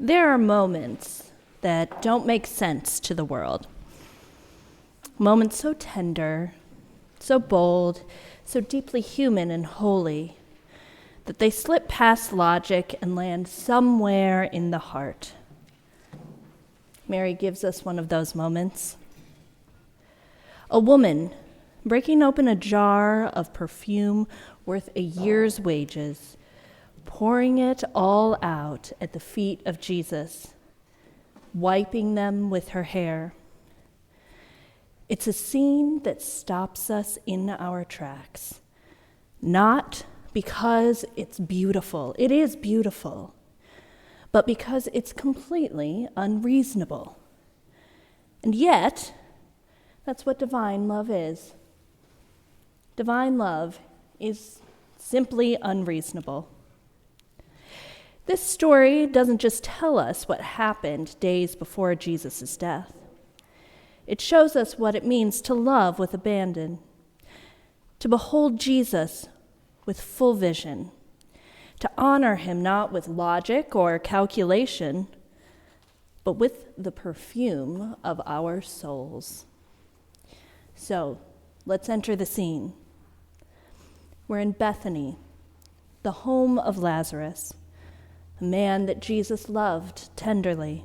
There are moments that don't make sense to the world. Moments so tender, so bold, so deeply human and holy, that they slip past logic and land somewhere in the heart. Mary gives us one of those moments. A woman breaking open a jar of perfume worth a year's wages, pouring it all out at the feet of Jesus, wiping them with her hair. It's a scene that stops us in our tracks, not because it's beautiful. It is beautiful, but because it's completely unreasonable. And yet, that's what divine love is. Divine love is simply unreasonable. This story doesn't just tell us what happened days before Jesus' death. It shows us what it means to love with abandon, to behold Jesus with full vision, to honor him not with logic or calculation, but with the perfume of our souls. So, let's enter the scene. We're in Bethany, the home of Lazarus, a man that Jesus loved tenderly.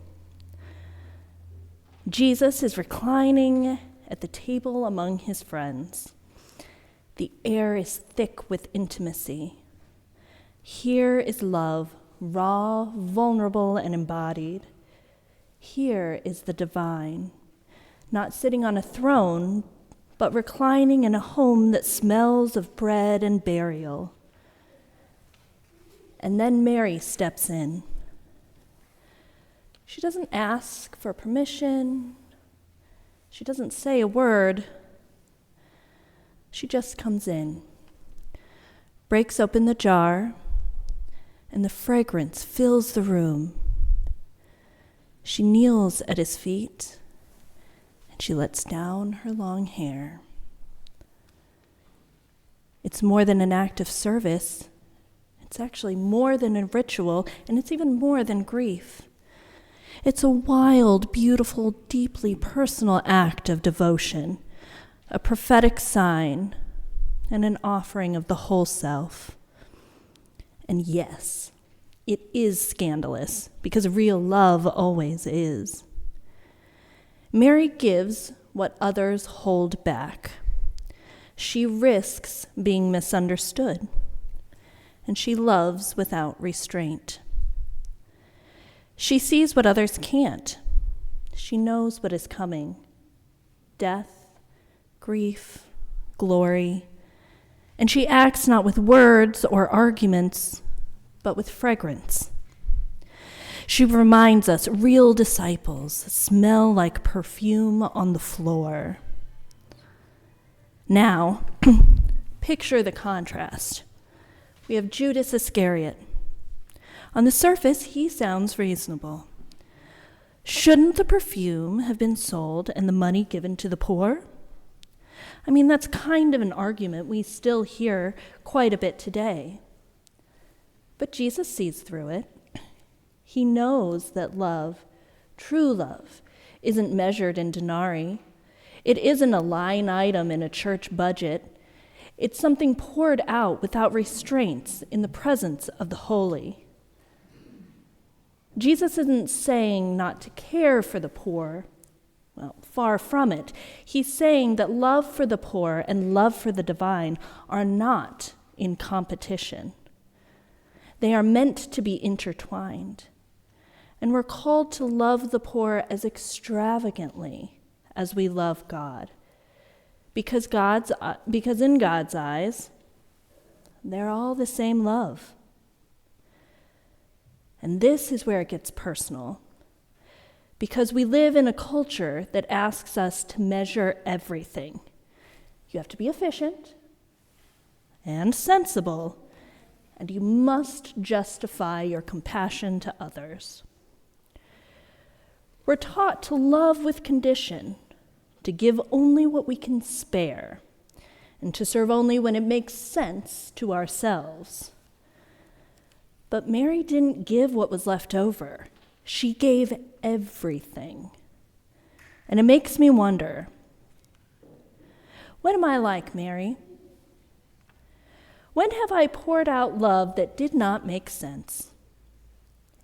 Jesus is reclining at the table among his friends. The air is thick with intimacy. Here is love, raw, vulnerable, and embodied. Here is the divine, not sitting on a throne, but reclining in a home that smells of bread and burial. And then Mary steps in. She doesn't ask for permission. She doesn't say a word. She just comes in, breaks open the jar, and the fragrance fills the room. She kneels at his feet, and she lets down her long hair. It's more than an act of service. It's actually more than a ritual, and it's even more than grief. It's a wild, beautiful, deeply personal act of devotion, a prophetic sign, and an offering of the whole self. And yes, it is scandalous, because real love always is. Mary gives what others hold back. She risks being misunderstood, and she loves without restraint. She sees what others can't. She knows what is coming: death, grief, glory, and she acts not with words or arguments, but with fragrance. She reminds us real disciples smell like perfume on the floor. Now, picture the contrast. We have Judas Iscariot. On the surface, he sounds reasonable. Shouldn't the perfume have been sold and the money given to the poor? I mean, that's kind of an argument we still hear quite a bit today. But Jesus sees through it. He knows that love, true love, isn't measured in denarii. It isn't a line item in a church budget. It's something poured out without restraints in the presence of the holy. Jesus isn't saying not to care for the poor. Well, far from it. He's saying that love for the poor and love for the divine are not in competition. They are meant to be intertwined. And we're called to love the poor as extravagantly as we love God. Because in God's eyes, they're all the same love. And this is where it gets personal. Because we live in a culture that asks us to measure everything. You have to be efficient and sensible, and you must justify your compassion to others. We're taught to love with condition, to give only what we can spare, and to serve only when it makes sense to ourselves. But Mary didn't give what was left over. She gave everything. And it makes me wonder, what am I like, Mary? When have I poured out love that did not make sense?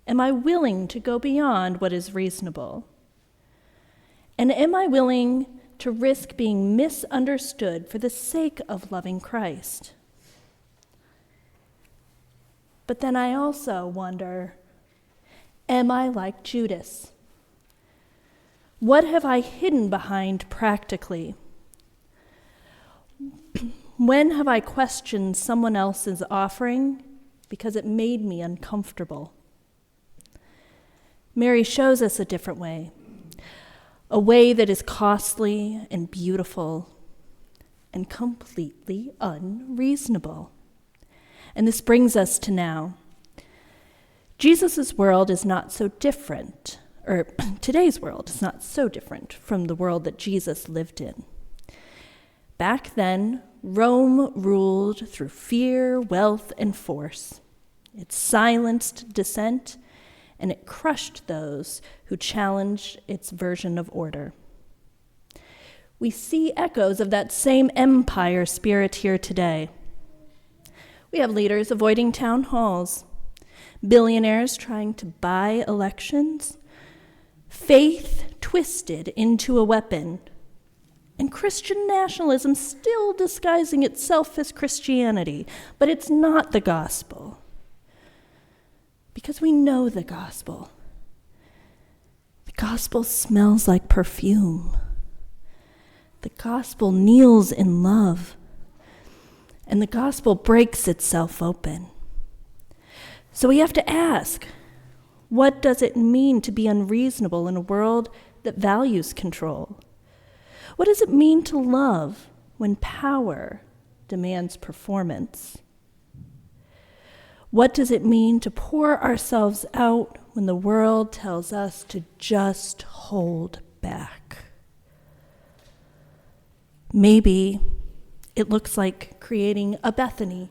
Am I willing to go beyond what is reasonable? And am I willing to risk being misunderstood for the sake of loving Christ? But then I also wonder, am I like Judas? What have I hidden behind practically? When have I questioned someone else's offering because it made me uncomfortable? Mary shows us a different way, a way that is costly and beautiful and completely unreasonable. And this brings us to now. Jesus' world is not so different, or today's world is not so different from the world that Jesus lived in. Back then, Rome ruled through fear, wealth, and force. It silenced dissent, and it crushed those who challenged its version of order. We see echoes of that same empire spirit here today. We have leaders avoiding town halls, billionaires trying to buy elections, faith twisted into a weapon, and Christian nationalism still disguising itself as Christianity, but it's not the gospel. Because we know the gospel. The gospel smells like perfume. The gospel kneels in love. And the gospel breaks itself open. So we have to ask, what does it mean to be unreasonable in a world that values control? What does it mean to love when power demands performance? What does it mean to pour ourselves out when the world tells us to just hold back? Maybe it looks like creating a Bethany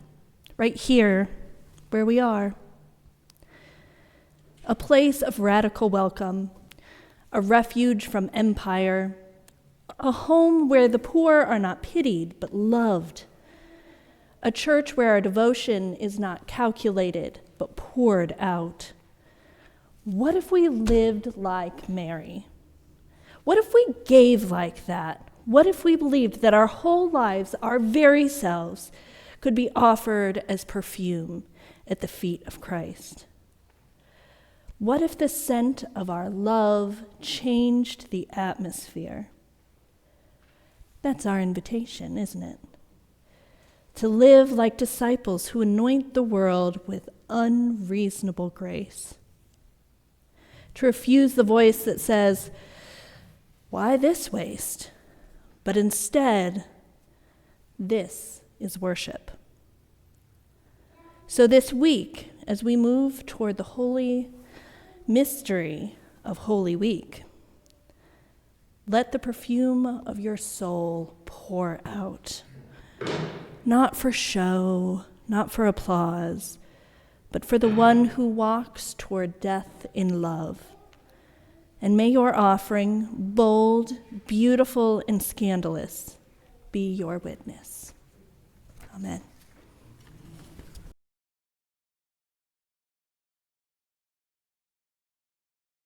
right here where we are. A place of radical welcome, a refuge from empire, a home where the poor are not pitied but loved, a church where our devotion is not calculated but poured out. What if we lived like Mary? What if we gave like that? What if we believed that our whole lives, our very selves, could be offered as perfume at the feet of Christ? What if the scent of our love changed the atmosphere? That's our invitation, isn't it? To live like disciples who anoint the world with unreasonable grace. To refuse the voice that says, "Why this waste?" But instead, this is worship. So this week, as we move toward the holy mystery of Holy Week, let the perfume of your soul pour out. Not for show, not for applause, but for the one who walks toward death in love. And may your offering, bold, beautiful, and scandalous, be your witness. Amen.